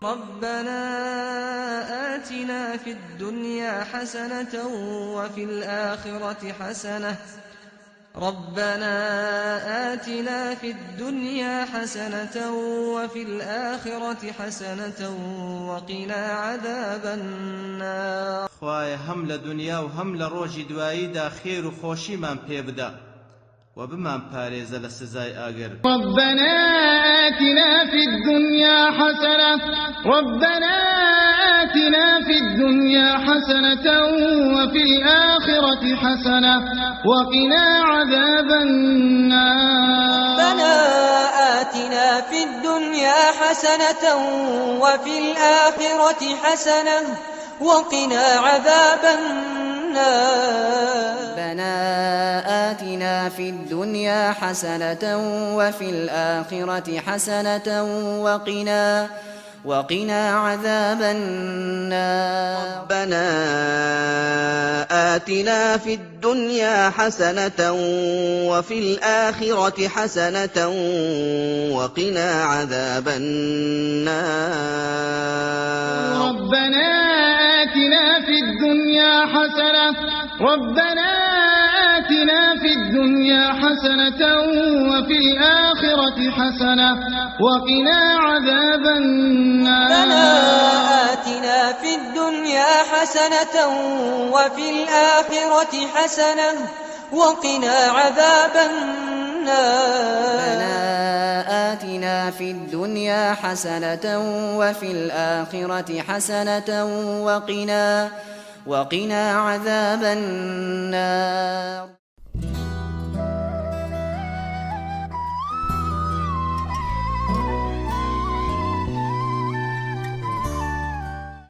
رَبَّنَا آتِنَا فِي الدُّنْيَا حَسَنَةً وَفِي الْآخِرَةِ حَسَنَةً رَبَّنَا آتِنَا فِي الدُّنْيَا حَسَنَةً وَفِي الْآخِرَةِ حَسَنَةً وَقِنَا عَذَابَ النَّارِ. خوايا هم لدنيا و هم لروجي دوائيدا خير و خوشيمان پێبدا وبمان پارێزە لە سزای ئاگر. ربنا آتنا في الدنيا حسنة ربنا آتنا في الدنيا حسنة وفي الآخرة حسنة وقنا عذاب النار. ربنا آتنا في الدنيا حسنة وفي الآخرة حسنة وقنا عذاب النار. ربنا آتنا في الدنيا حسنة وفي الآخرة حسنة وقنا عذاب النار. ربنا آتنا في الدنيا حسنة وفي الآخرة حسنة وقنا عذاب النار. ربنا آتنا في الدنيا حسنة ربنا آتنا في الدنيا حسنة وفي الآخرة حسنة وقنا عذاب النار. ربنا آتنا في الدنيا حسنة وفي الآخرة حسنة وقنا عذاب النار. ربنا آتنا في الدنيا حسنة وفي الآخرة حسنة وقنا عذاب النار.